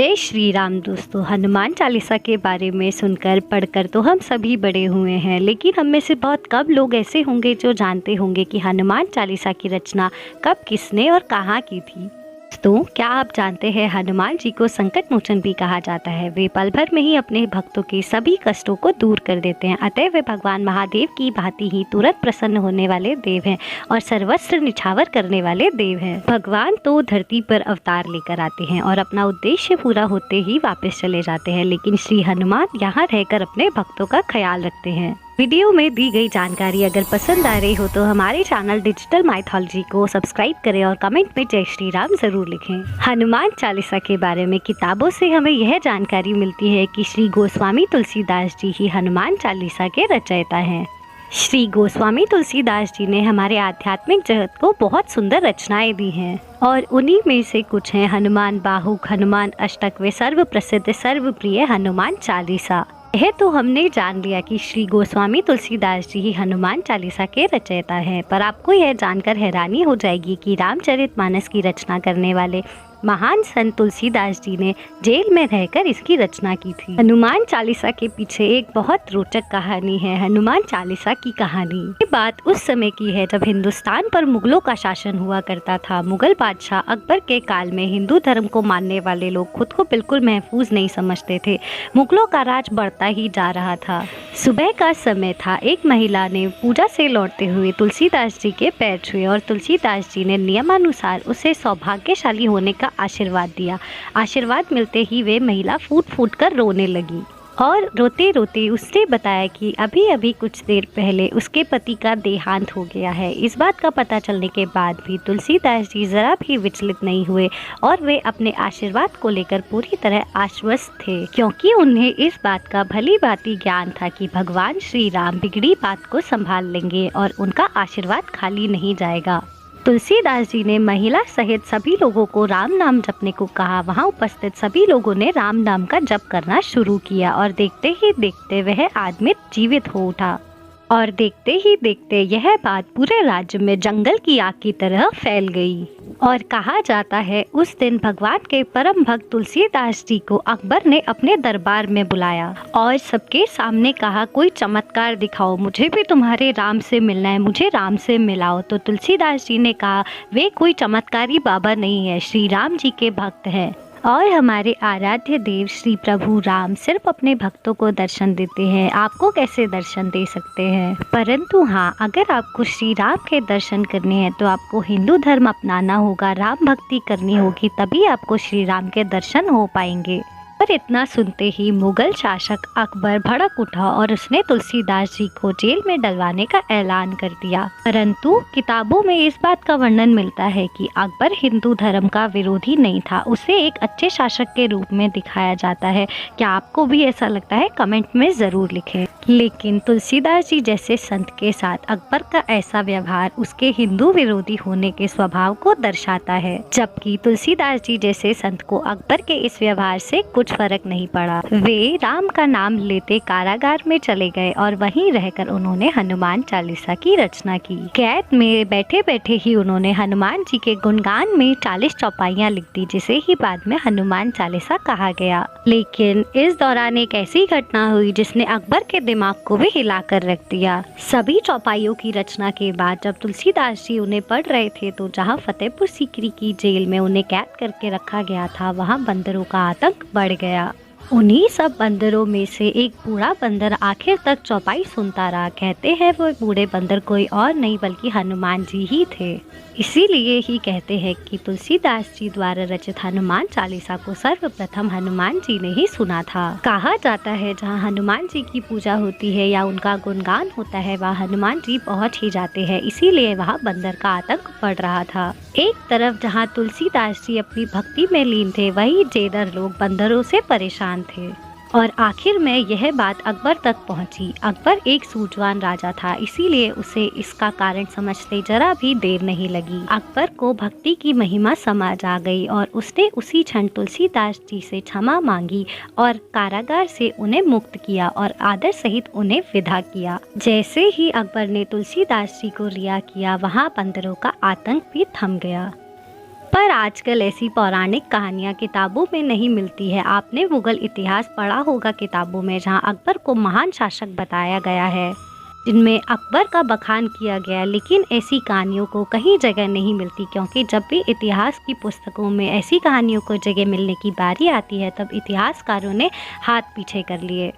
जय श्री राम। दोस्तों, हनुमान चालीसा के बारे में सुनकर पढ़कर तो हम सभी बड़े हुए हैं, लेकिन हम में से बहुत कम लोग ऐसे होंगे जो जानते होंगे कि हनुमान चालीसा की रचना कब, किसने और कहाँ की थी। तो क्या आप जानते हैं, हनुमान जी को संकट मोचन भी कहा जाता है। वे पल भर में ही अपने भक्तों के सभी कष्टों को दूर कर देते हैं। अतः वे भगवान महादेव की भांति ही तुरंत प्रसन्न होने वाले देव हैं और सर्वस्त्र निछावर करने वाले देव हैं। भगवान तो धरती पर अवतार लेकर आते हैं और अपना उद्देश्य पूरा होते ही वापस चले जाते हैं, लेकिन श्री हनुमान यहाँ रहकर अपने भक्तों का ख्याल रखते हैं। वीडियो में दी गई जानकारी अगर पसंद आ रही हो तो हमारे चैनल डिजिटल माइथोलॉजी को सब्सक्राइब करें और कमेंट में जय श्री राम जरूर लिखें। हनुमान चालीसा के बारे में किताबों से हमें यह जानकारी मिलती है कि श्री गोस्वामी तुलसीदास जी ही हनुमान चालीसा के रचयिता हैं। श्री गोस्वामी तुलसीदास जी ने हमारे आध्यात्मिक जगत को बहुत सुंदर रचनाएं दी हैं और उन्हीं में से कुछ हैं हनुमान बाहुक, हनुमान अष्टक व सर्व प्रसिद्ध सर्वप्रिय हनुमान चालीसा। यह तो हमने जान लिया कि श्री गोस्वामी तुलसीदास जी ही हनुमान चालीसा के रचयिता हैं, पर आपको यह जानकर हैरानी हो जाएगी कि रामचरितमानस की रचना करने वाले महान संत तुलसीदास जी ने जेल में रहकर इसकी रचना की थी। हनुमान चालीसा के पीछे एक बहुत रोचक कहानी है। हनुमान चालीसा की कहानी ये बात उस समय की है जब हिंदुस्तान पर मुगलों का शासन हुआ करता था। मुगल बादशाह अकबर के काल में हिंदू धर्म को मानने वाले लोग खुद को बिल्कुल महफूज नहीं समझते थे। मुगलों का राज बढ़ता ही जा रहा था। सुबह का समय था। एक महिला ने पूजा से लौटते हुए तुलसीदास जी के पैर छुए और तुलसीदास जी ने नियमानुसार उसे सौभाग्यशाली होने का आशीर्वाद दिया। आशीर्वाद मिलते ही वे महिला फूट फूट कर रोने लगी और रोते रोते उसने बताया कि अभी अभी कुछ देर पहले उसके पति का देहांत हो गया है। इस बात का पता चलने के बाद भी तुलसीदास जी जरा भी विचलित नहीं हुए और वे अपने आशीर्वाद को लेकर पूरी तरह आश्वस्त थे, क्योंकि उन्हें इस बात का भली भांति ज्ञान था कि भगवान श्री राम बिगड़ी बात को संभाल लेंगे और उनका आशीर्वाद खाली नहीं जाएगा। तुलसीदास जी ने महिला सहित सभी लोगों को राम नाम जपने को कहा। वहां उपस्थित सभी लोगों ने राम नाम का जप करना शुरू किया और देखते ही देखते वह आदमी जीवित हो उठा और देखते ही देखते यह बात पूरे राज्य में जंगल की आग की तरह फैल गई। और कहा जाता है उस दिन भगवान के परम भक्त तुलसीदास जी को अकबर ने अपने दरबार में बुलाया और सबके सामने कहा, कोई चमत्कार दिखाओ, मुझे भी तुम्हारे राम से मिलना है, मुझे राम से मिलाओ। तो तुलसीदास जी ने कहा, वे कोई चमत्कारी बाबा नहीं है, श्री राम जी के भक्त हैं और हमारे आराध्य देव श्री प्रभु राम सिर्फ अपने भक्तों को दर्शन देते हैं, आपको कैसे दर्शन दे सकते हैं। परंतु हाँ, अगर आपको श्री राम के दर्शन करने हैं तो आपको हिंदू धर्म अपनाना होगा, राम भक्ति करनी होगी, तभी आपको श्री राम के दर्शन हो पाएंगे। पर इतना सुनते ही मुगल शासक अकबर भड़क उठा और उसने तुलसीदास जी को जेल में डलवाने का ऐलान कर दिया। परंतु किताबों में इस बात का वर्णन मिलता है कि अकबर हिंदू धर्म का विरोधी नहीं था, उसे एक अच्छे शासक के रूप में दिखाया जाता है। क्या आपको भी ऐसा लगता है? कमेंट में जरूर लिखें। लेकिन तुलसीदास जी जैसे संत के साथ अकबर का ऐसा व्यवहार उसके हिंदू विरोधी होने के स्वभाव को दर्शाता है, जबकि तुलसीदास जी जैसे संत को अकबर के इस व्यवहार से कुछ फर्क नहीं पड़ा। वे राम का नाम लेते कारागार में चले गए और वहीं रहकर उन्होंने हनुमान चालीसा की रचना की। कैद में बैठे बैठे ही उन्होंने हनुमान जी के गुणगान में 40 चौपाइयाँ लिख दी, जिसे ही बाद में हनुमान चालीसा कहा गया। लेकिन इस दौरान एक ऐसी घटना हुई जिसने अकबर के दिमाग को भी हिलाकर रख दिया। सभी चौपाइयों की रचना के बाद जब तुलसीदास जी उन्हें पढ़ रहे थे तो जहाँ फतेहपुर सीकरी की जेल में उन्हें कैद करके रखा गया था, वहाँ बंदरों का आतंक बढ़ गया। उन्हीं सब बंदरों में से एक बूढ़ा बंदर आखिर तक चौपाई सुनता रहा। कहते हैं वो बूढ़े बंदर कोई और नहीं बल्कि हनुमान जी ही थे। इसीलिए ही कहते हैं कि तुलसीदास जी द्वारा रचित हनुमान चालीसा को सर्वप्रथम हनुमान जी ने ही सुना था। कहा जाता है जहाँ हनुमान जी की पूजा होती है या उनका गुणगान होता है, वहाँ हनुमान जी पहुँच ही जाते हैं। इसीलिए वहाँ बंदर का आतंक बढ़ रहा था। एक तरफ जहाँ तुलसीदास जी अपनी भक्ति में लीन थे, वहीं जेदर लोग बंदरों से परेशान थे और आखिर में यह बात अकबर तक पहुंची। अकबर एक सूझवान राजा था, इसीलिए उसे इसका कारण समझते जरा भी देर नहीं लगी। अकबर को भक्ति की महिमा समझ आ गई और उसने उसी क्षण तुलसीदास जी से क्षमा मांगी और कारागार से उन्हें मुक्त किया और आदर सहित उन्हें विदा किया। जैसे ही अकबर ने तुलसीदास जी को रिहा किया, वहाँ बंदरों का आतंक भी थम गया। पर आजकल ऐसी पौराणिक कहानियाँ किताबों में नहीं मिलती है। आपने मुगल इतिहास पढ़ा होगा किताबों में, जहाँ अकबर को महान शासक बताया गया है, जिनमें अकबर का बखान किया गया, लेकिन ऐसी कहानियों को कहीं जगह नहीं मिलती, क्योंकि जब भी इतिहास की पुस्तकों में ऐसी कहानियों को जगह मिलने की बारी आती है तब इतिहासकारों ने हाथ पीछे कर लिए,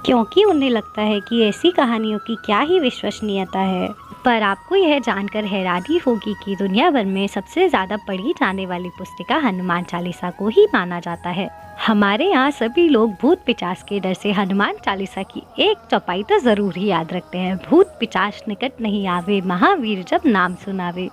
क्योंकि उन्हें लगता है कि ऐसी कहानियों की क्या ही विश्वसनीयता है। पर आपको यह जानकर हैरानी होगी कि दुनिया भर में सबसे ज़्यादा पढ़ी जाने वाली पुस्तिका हनुमान चालीसा को ही माना जाता है। हमारे यहाँ सभी लोग भूत पिशाच के डर से हनुमान चालीसा की एक चौपाई तो ज़रूर ही याद रखते हैं। भूत पिशाच निकट नहीं आवे, महावीर जब नाम सुनावे।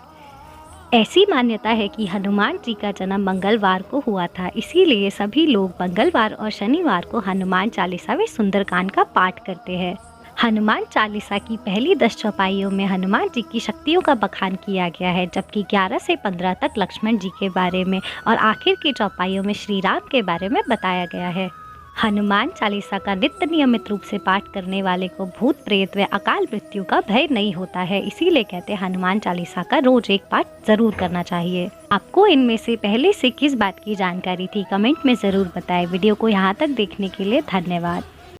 ऐसी मान्यता है कि हनुमान जी का जन्म मंगलवार को हुआ था, इसीलिए सभी लोग मंगलवार और शनिवार को हनुमान चालीसा व सुंदरकांड का पाठ करते हैं। हनुमान चालीसा की पहली 10 चौपाइयों में हनुमान जी की शक्तियों का बखान किया गया है, जबकि 11 से 15 तक लक्ष्मण जी के बारे में और आखिर की चौपाइयों में श्री राम के बारे में बताया गया है। हनुमान चालीसा का नित्य नियमित रूप से पाठ करने वाले को भूत प्रेत व अकाल मृत्यु का भय नहीं होता है, इसीलिए कहते हैं हनुमान चालीसा का रोज एक पाठ जरूर करना चाहिए। आपको इनमें से पहले से किस बात की जानकारी थी, कमेंट में जरूर बताएं। वीडियो को यहाँ तक देखने के लिए धन्यवाद।